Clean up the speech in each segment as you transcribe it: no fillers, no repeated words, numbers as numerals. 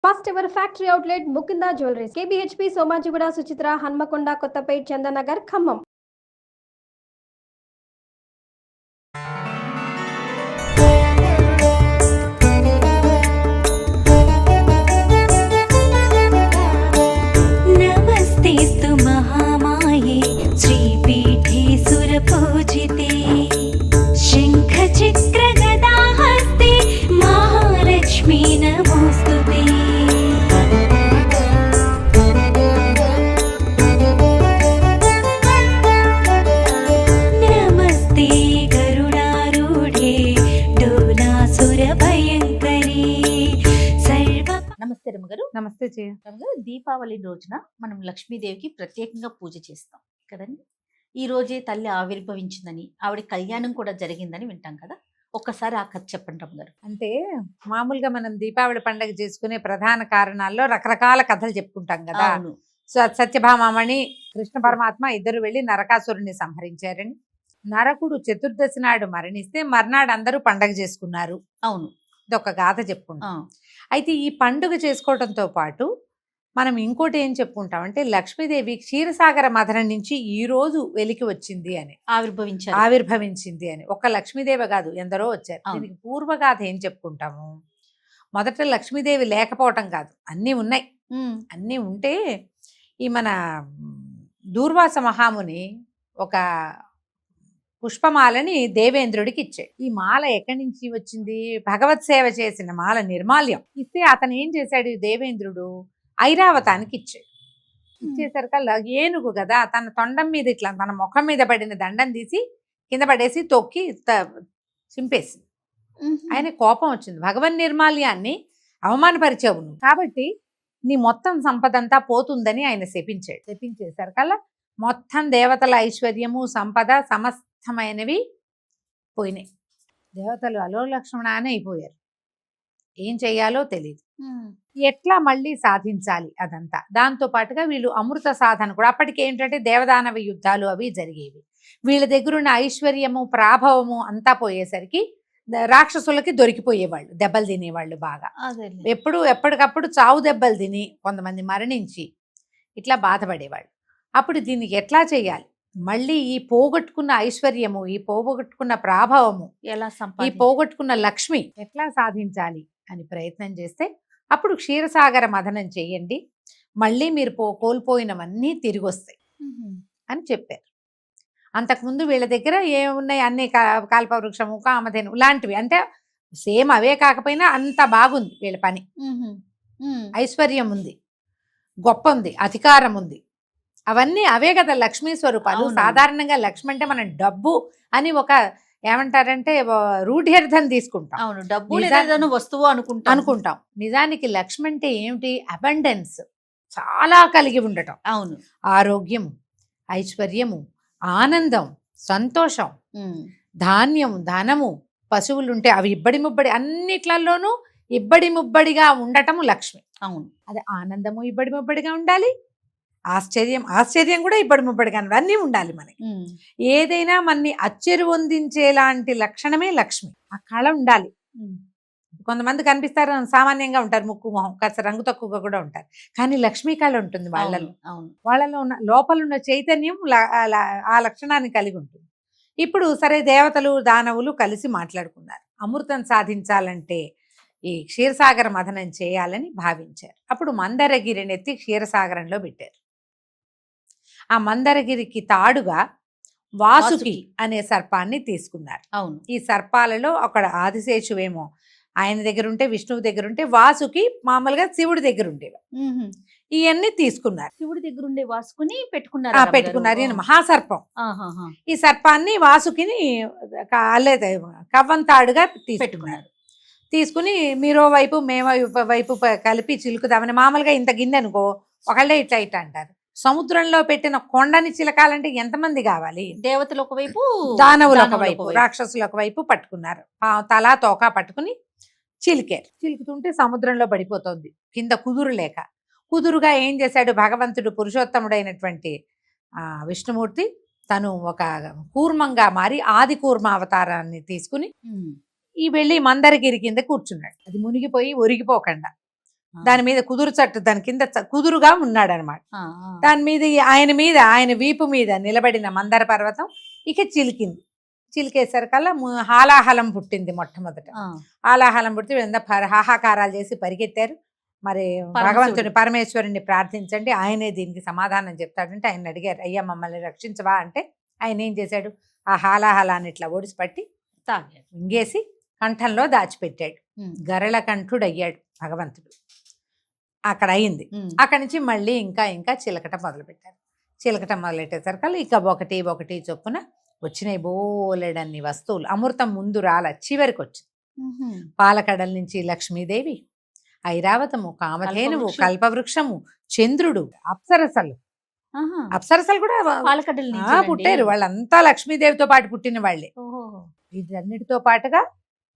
First ever factory outlet Mukinda Jewelries, KBHP, Somajiguda, Suchitra, Hanmakonda, Kottapet, Chandanagar, Khammam. नमस्तेस्तु महामाये श्रीपीठे सुरपूजिते शङ्खचक्रगदाहस्ते Mahalakshmi नमोऽस्तुते। नमस्ते गरुडारूढे डोलासुरभयङ्करी सर्व। నమస్తే రమ్మగారు. నమస్తే రమ్మగారు, దీపావళి రోజున మనం లక్ష్మీదేవికి ప్రత్యేకంగా పూజ చేస్తాం కదండి. ఈ రోజే తల్లి ఆవిర్భవించిందని, ఆవిడ కళ్యాణం కూడా జరిగిందని వింటాం కదా. ఒక్కసారి ఆ కథ చెప్పండి రమ్మగారు. అంటే మామూలుగా మనం దీపావళి పండుగ చేసుకునే ప్రధాన కారణాల్లో రకరకాల కథలు చెప్పుకుంటాం కదా. అవును. సో సత్యభామని కృష్ణ పరమాత్మ ఇద్దరు వెళ్ళి నరకాసురుని సంహరించారని, నరకుడు చతుర్దశి నాడు మరణిస్తే మర్నాడు అందరూ పండగ చేసుకున్నారు. అవును, ఇదొక గాథ చెప్పుకుంటాం. అయితే ఈ పండుగ చేసుకోవడంతో పాటు మనం ఇంకోటి ఏం చెప్పుకుంటాం అంటే లక్ష్మీదేవి క్షీరసాగర మథనం నుంచి ఈ రోజు వెలికి వచ్చింది అని, ఆవిర్భవించింది అని. ఒక్క లక్ష్మీదేవి కాదు, ఎందరో వచ్చారు. దీనికి పూర్వగాథ ఏం చెప్పుకుంటాము. మొదట లక్ష్మీదేవి లేకపోవటం కాదు, అన్నీ ఉన్నాయి. అన్నీ ఉంటే ఈ మన దూర్వాస మహాముని ఒక పుష్పమాలని దేవేంద్రుడికి ఇచ్చాడు. ఈ మాల ఎక్కడి నుంచి వచ్చింది? భగవత్ సేవ చేసిన మాల నిర్మాల్యం ఇస్తే అతను ఏం చేశాడు, దేవేంద్రుడు ఐరావతానికి ఇచ్చాడు. ఇచ్చేసరికల్లా ఏనుగు కదా, తన తొండం మీద ఇట్లా తన ముఖం మీద పడిన దండం తీసి కింద పడేసి తొక్కి చింపేసింది. ఆయన కోపం వచ్చింది, భగవన్ నిర్మాల్యాన్ని అవమానపరిచావు నువ్వు, కాబట్టి నీ మొత్తం సంపదంతా పోతుందని ఆయన శపించాడు. శపించేసరికల్లా మొత్తం దేవతల ఐశ్వర్యము సంపద సమస్తమైనవి పోయినాయి. దేవతలు అలోలక్ష్మణానే అయిపోయారు. ఏం చెయ్యాలో తెలియదు, ఎట్లా మళ్ళీ సాధించాలి అదంతా. దాంతో పాటుగా వీళ్ళు అమృత సాధన కూడా, అప్పటికి ఏంటంటే దేవదానవ యుద్ధాలు అవి జరిగేవి. వీళ్ళ దగ్గరున్న ఐశ్వర్యము ప్రాభవము అంతా పోయేసరికి రాక్షసులకి దొరికిపోయేవాళ్ళు, దెబ్బలు తినేవాళ్ళు బాగా. ఎప్పటికప్పుడు చావు దెబ్బలు తిని కొంతమంది మరణించి ఇట్లా బాధపడేవాళ్ళు. అప్పుడు దీనికి ఎట్లా చేయాలి, మళ్ళీ ఈ పోగొట్టుకున్న ఐశ్వర్యము, ఈ పోగొట్టుకున్న ప్రాభవము, ఈ పోగొట్టుకున్న లక్ష్మి ఎట్లా సాధించాలి అని ప్రయత్నం చేస్తే అప్పుడు క్షీరసాగర మథనం చెయ్యండి, మళ్ళీ మీరు కోల్పోయినవన్నీ తిరిగి వస్తాయి అని చెప్పారు. అంతకుముందు వీళ్ళ దగ్గర ఏమున్నాయి, అన్ని కల్పవృక్షము కామధేను లాంటివి, అంటే సేమ్ అవే కాకపోయినా అంత బాగుంది వీళ్ళ పని. ఐశ్వర్యం ఉంది, గొప్ప ఉంది, అధికారం ఉంది, అవన్నీ అవే కదా లక్ష్మీ స్వరూపాలు. సాధారణంగా లక్ష్మి అంటే మనం డబ్బు అని ఒక ఏమంటారంటే రూఢ్యర్థం తీసుకుంటాం. అవును, డబ్బు వస్తువు అనుకుంటాం. నిజానికి లక్ష్మి అంటే ఏమిటి, అబండెన్స్, చాలా కలిగి ఉండటం. అవును, ఆరోగ్యము, ఐశ్వర్యము, ఆనందం, సంతోషం, ధాన్యం, ధనము, పశువులుంటే అవి ఇబ్బడి ముబ్బడి, అన్నిట్లలోనూ ఇబ్బడి ముబ్బడిగా ఉండటము లక్ష్మి. అవును, అదే ఆనందము ఇబ్బడి ముబ్బడిగా ఉండాలి, ఆశ్చర్యం కూడా ఇబ్బడి ముబ్బడిగా అన్నీ ఉండాలి మనకి. ఏదైనా మనని అచ్చెరువొందించేలాంటి లక్షణమే లక్ష్మి. ఆ కళ ఉండాలి. కొంతమంది కనిపిస్తారు సామాన్యంగా ఉంటారు, ముక్కు మొహం కాస్త రంగు తక్కువగా కూడా ఉంటారు, కానీ లక్ష్మీ కళ ఉంటుంది వాళ్ళలో. వాళ్ళలో ఉన్న లోపల ఉన్న చైతన్యం ఆ లక్షణాన్ని కలిగి ఉంటుంది. ఇప్పుడు సరే, దేవతలు దానవులు కలిసి మాట్లాడుకున్నారు, అమృతం సాధించాలంటే ఈ క్షీరసాగర మథనం చేయాలని భావించారు. అప్పుడు మందరగిరిని ఎత్తి క్షీరసాగరంలో పెట్టారు. ఆ మందరగిరికి తాడుగా వాసుకి అనే సర్పాన్ని తీసుకున్నారు. అవును, ఈ సర్పాలలో అక్కడ ఆదిశేషువేమో ఆయన దగ్గర ఉంటే, విష్ణువు దగ్గర ఉంటే, వాసుకి మామూలుగా శివుడి దగ్గర ఉండేవి. ఇవన్నీ తీసుకున్నారు. శివుడి దగ్గర ఉండే వాసుకుని పెట్టుకున్నారు. ఈయన మహాసర్పం. ఈ సర్పాన్ని వాసుకిని కవ్వంతాడుగా పెట్టుకున్నారు. తీసుకుని మీరో వైపు మేమో వైపు కలిపి చిలుకుదామని, మామూలుగా ఇంత గిన్నె అనుకో, ఒకళ్ళే ఇట్లా ఇట్లా అంటారు. సముద్రంలో పెట్టిన కొండని చిలకాలంటే ఎంతమంది కావాలి? దేవతలు ఒకవైపు, దానవులు ఒకవైపు, రాక్షసులు ఒకవైపు పట్టుకున్నారు. తలా తోక పట్టుకుని చిలికారు. చిలుకుతుంటే సముద్రంలో పడిపోతుంది కింద కుదురుగా ఏం చేశాడు భగవంతుడు, పురుషోత్తముడైనటువంటి విష్ణుమూర్తి, తను ఒక కూర్మంగా మారి ఆది కూర్మ అవతారాన్ని తీసుకుని ఈ వెళ్ళి మందరగిరి కింద కూర్చున్నాడు. అది మునిగిపోయి ఒరిగిపోకుండా దాని మీద కుదురు చట్టు దాని కింద కుదురుగా ఉన్నాడు అనమాట. దాని మీద ఆయన వీపు మీద నిలబడిన మందర పర్వతం ఇక చిలికింది. చిలికేసరికల్లా హాలాహలం పుట్టింది. మొట్టమొదట హాలాహలం పుట్టి వీళ్ళంతా హాహాకారాలు చేసి పరిగెత్తారు. మరి భగవంతుని పరమేశ్వరుని ప్రార్థించండి, ఆయనే దీనికి సమాధానం చెప్తాడంటే ఆయన అడిగారు, అయ్యా మమ్మల్ని రక్షించవా అంటే ఆయన ఏం చేశాడు, ఆ హాలాహలాన్ని ఇట్లా ఒడిసి పట్టి తాగాడు, ఇంగేసి కంఠంలో దాచిపెట్టాడు. గరళ కంఠుడు అయ్యాడు భగవంతుడు. అక్కడ అయింది. అక్కడి నుంచి మళ్ళీ ఇంకా ఇంకా చిలకటం మొదలుపెట్టారు. చిలకటం మొదలెట్టేసరికి ఇక ఒకటి ఒకటి చొప్పున వచ్చినాయి బోలెడన్ని వస్తువులు. అమృతం ముందు రాల, చివరికి వచ్చింది. పాలకడల నుంచి లక్ష్మీదేవి, ఐరావతము, కామధేనువు, కల్పవృక్షము, చంద్రుడు, అప్సరసలు కూడా పుట్టారు. వాళ్ళంతా లక్ష్మీదేవితో పాటు పుట్టిన వాళ్ళే. వీటన్నిటితో పాటుగా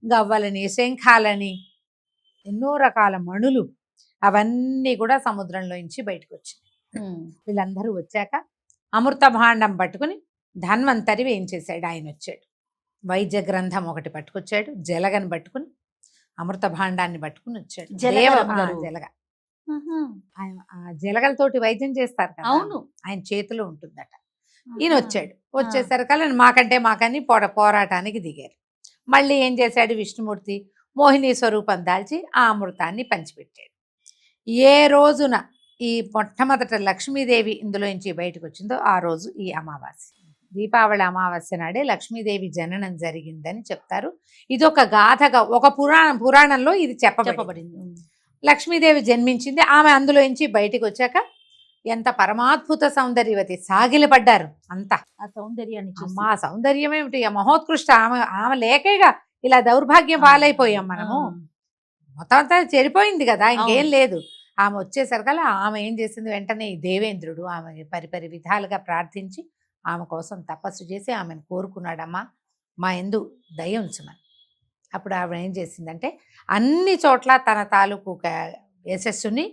గవ్వలని, శంఖాలని, ఎన్నో రకాల మణులు అవన్నీ కూడా సముద్రంలో నుంచి బయటకు వచ్చినాయి. వీళ్ళందరూ వచ్చాక అమృత భాండం పట్టుకుని ధన్వంతరి ఏం చేశాడు, ఆయన వచ్చాడు. వైద్య గ్రంథం ఒకటి పట్టుకొచ్చాడు, జలగని పట్టుకుని అమృత భాండాన్ని పట్టుకుని వచ్చాడు. జలగ జలగలతోటి వైద్యం చేస్తారు కదా, అవును, ఆయన చేతిలో ఉంటుందట. ఈయన వచ్చాడు. వచ్చేసరికల్లా మాకని పోరాటానికి దిగారు. మళ్ళీ ఏం చేశాడు విష్ణుమూర్తి, మోహిని స్వరూపం దాల్చి ఆ అమృతాన్ని పంచిపెట్టాడు. ఏ రోజున ఈ మొట్టమొదట లక్ష్మీదేవి ఇందులోంచి బయటకు వచ్చిందో ఆ రోజు ఈ అమావాస్య, దీపావళి అమావాస్య నాడే లక్ష్మీదేవి జననం జరిగిందని చెప్తారు. ఇది ఒక గాథగా, ఒక పురాణంలో ఇది చెప్పబడింది. లక్ష్మీదేవి జన్మించింది. ఆమె అందులోంచి బయటకు వచ్చాక ఎంత పరమాద్భుత సౌందర్యవతి, సాగిలపడ్డారు అంతా. ఆ సౌందర్యాన్ని మా సౌందర్యం ఏమిటి, మహోత్కృష్ట. ఆమె లేకేగా ఇలా దౌర్భాగ్యం పాలైపోయాం మనము. మొత్తం అంతా చెడిపోయింది కదా, ఇంకేం లేదు. ఆమె వచ్చేసరికల్లా ఆమె ఏం చేసింది, వెంటనే దేవేంద్రుడు ఆమె పరిపరి విధాలుగా ప్రార్థించి ఆమె కోసం తపస్సు చేసి ఆమెను కోరుకున్నాడమ్మా, మా యందు దయ ఉంచమని. అప్పుడు ఆవిడ ఏం చేసిందంటే అన్ని చోట్ల తన తాలూకు యశస్సుని,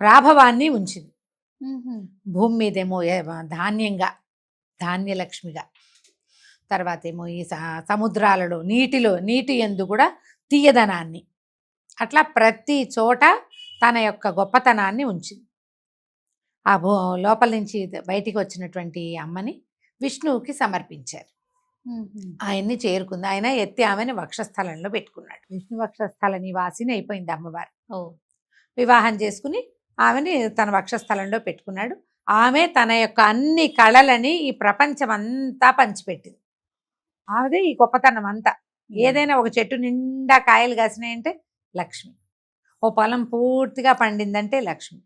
ప్రాభవాన్ని ఉంచింది. భూమి మీదేమో ధాన్యంగా, ధాన్యలక్ష్మిగా, తర్వాత ఏమో ఈ సముద్రాలలో నీటి యందు కూడా తీయదనాన్ని, అట్లా ప్రతి చోట తన యొక్క గొప్పతనాన్ని ఉంచింది. ఆ లోపల నుంచి బయటికి వచ్చినటువంటి అమ్మని విష్ణువుకి సమర్పించారు. ఆయన్ని చేరుకుంది. ఆయన ఎత్తి ఆమెను వక్షస్థలంలో పెట్టుకున్నాడు. విష్ణు వక్షస్థల నివాసిని అయిపోయింది అమ్మవారు. వివాహం చేసుకుని ఆమెని తన వక్షస్థలంలో పెట్టుకున్నాడు. ఆమె తన యొక్క అన్ని కళలని ఈ ప్రపంచం అంతా పంచిపెట్టింది. ఆమెదే ఈ గొప్పతనం అంతా. ఏదైనా ఒక చెట్టు నిండా కాయలు కాసినాయంటే లక్ష్మి, ఓ పొలం పూర్తిగా పండిందంటే లక్ష్మి,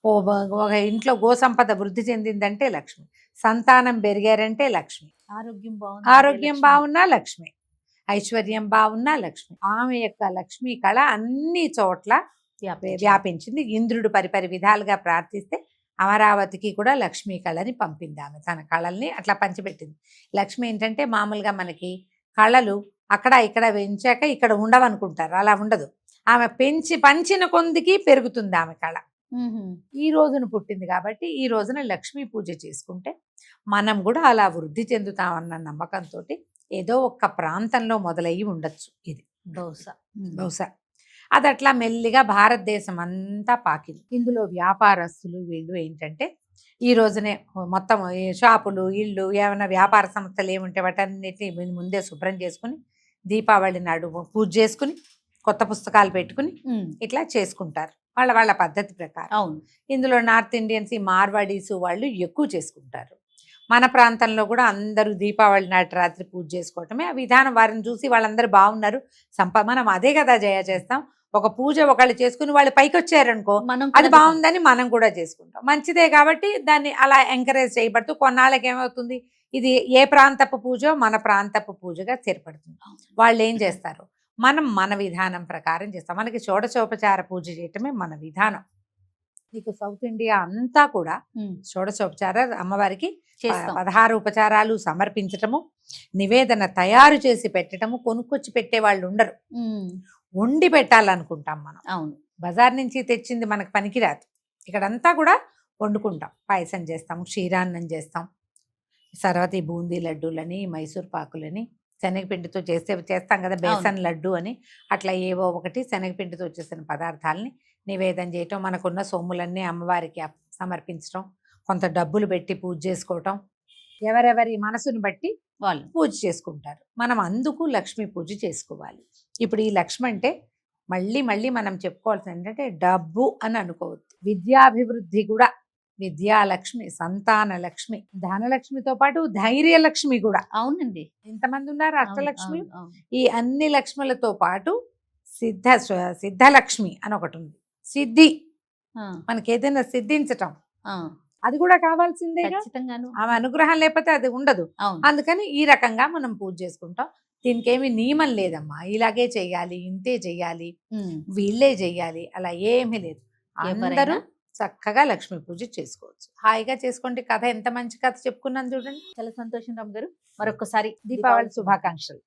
ఒక ఇంట్లో గోసంపద వృద్ధి చెందిందంటే లక్ష్మి, సంతానం పెరిగారంటే లక్ష్మి, ఆరోగ్యం బాగున్నా లక్ష్మి, ఐశ్వర్యం బాగున్నా లక్ష్మి. ఆమె యొక్క లక్ష్మీ కళ అన్ని చోట్ల వ్యాపించింది. ఇంద్రుడు పరిపరి విధాలుగా ప్రార్థిస్తే అమరావతికి కూడా లక్ష్మీ కళని పంపింది. ఆమె తన కళల్ని అట్లా పంచిపెట్టింది. లక్ష్మి ఏంటంటే మామూలుగా మనకి కళలు అక్కడ ఇక్కడ పెంచాక ఇక్కడ ఉండవనుకుంటారు, అలా ఉండదు. ఆమె పంచిన కొందికి పెరుగుతుంది ఆమె కళ. ఈ రోజున పుట్టింది కాబట్టి ఈ రోజున లక్ష్మీ పూజ చేసుకుంటే మనం కూడా అలా వృద్ధి చెందుతామన్న నమ్మకంతో ఏదో ఒక్క ప్రాంతంలో మొదలయ్యి ఉండొచ్చు. ఇది బహుశా అది అట్లా మెల్లిగా భారతదేశం అంతా పాకింది. ఇందులో వ్యాపారస్తులు వీళ్ళు ఏంటంటే ఈ రోజునే మొత్తం షాపులు, ఇళ్ళు, ఏమైనా వ్యాపార సంస్థలు ఏముంటే వాటన్నిటిని ముందే శుభ్రం చేసుకుని దీపావళి నాడు పూజ చేసుకుని కొత్త పుస్తకాలు పెట్టుకుని ఇట్లా చేసుకుంటారు వాళ్ళ పద్ధతి ప్రకారం. అవును. ఇందులో నార్త్ ఇండియన్స్, ఈ మార్వాడీస్ వాళ్ళు ఎక్కువ చేసుకుంటారు. మన ప్రాంతంలో కూడా అందరూ దీపావళి నాటి రాత్రి పూజ చేసుకోవటమే ఆ విధానం. వారిని చూసి వాళ్ళందరూ బాగున్నారు, మనం అదే కదా చేస్తాం. ఒక పూజ ఒకళ్ళు చేసుకుని వాళ్ళు పైకి వచ్చారనుకో, అది బాగుందని మనం కూడా చేసుకుంటాం. మంచిదే కాబట్టి దాన్ని అలా ఎంకరేజ్ చేయబడుతూ కొన్నాళ్ళకి ఏమవుతుంది, ఇది ఏ ప్రాంతపు పూజో మన ప్రాంతపు పూజగా స్థిరపడుతుంది. వాళ్ళు ఏం చేస్తారు, మనం మన విధానం ప్రకారం చేస్తాం. మనకి షోడశోపచార పూజ చేయటమే మన విధానం. నీకు సౌత్ ఇండియా అంతా కూడా షోడశోపచార అమ్మవారికి 16 ఉపచారాలు సమర్పించటము, నివేదన తయారు చేసి పెట్టడము. కొనుక్కొచ్చి పెట్టే వాళ్ళు ఉండరు, వండి పెట్టాలనుకుంటాం మనం. అవును, బజార్ నుంచి తెచ్చింది మనకు పనికిరాదు. ఇక్కడంతా కూడా వండుకుంటాం. పాయసం చేస్తాం, క్షీరాన్నం చేస్తాం, తర్వాత ఈ బూందీ లడ్డూలని, మైసూర్ పాకులని, శనగపిండితో చేస్తాం కదా, బేసన్ లడ్డు అని, అట్లా ఏవో ఒకటి శనగపిండితో చేసిన పదార్థాలని నివేదన చేయటం, మనకున్న సొమ్ములన్నీ అమ్మవారికి సమర్పించటం, కొంత డబ్బులు పెట్టి పూజ చేసుకోవటం, ఎవరెవరి మనసును బట్టి వాళ్ళు పూజ చేసుకుంటారు. మనం అందుకు లక్ష్మీ పూజ చేసుకోవాలి. ఇప్పుడు ఈ లక్ష్మి అంటే మళ్ళీ మళ్ళీ మనం చెప్పుకోవాల్సింది ఏంటంటే డబ్బు అని అనుకోవద్దు. విద్యాభివృద్ధి కూడా, విద్యాలక్ష్మి, సంతాన లక్ష్మి, ధనలక్ష్మితో పాటు ధైర్యలక్ష్మి కూడా. అవునండి. ఎంతమంది ఉన్నారు అష్టలక్ష్మి? అవును, అవును. ఈ అన్ని లక్ష్ములతో పాటు సిద్ధలక్ష్మి అని ఒకటి ఉంది. సిద్ధి, ఆ, మనకి ఏదైనా సిద్ధించటం, ఆ, అది కూడా కావాల్సిందే. ఖచ్చితంగాను. ఆమె అనుగ్రహం లేకపోతే అది ఉండదు. అవును. అందుకని ఈ రకంగా మనం పూజ చేసుకుంటాం. దీనికి ఏమి నియమం లేదమ్మా, ఇలాగే చెయ్యాలి, ఇంతే చెయ్యాలి, ఉమ్. వీళ్ళే చెయ్యాలి, అలా ఏమీ లేదు. అందరూ ఎవరైనా చక్కగా లక్ష్మీ పూజ చేసుకోవచ్చు. హాయిగా చేసుకోండి. కథ ఎంత మంచి కథ చెప్పుకున్నాను చూడండి. చాలా సంతోషం రామ్ గారు. మరొకసారి దీపావళి శుభాకాంక్షలు.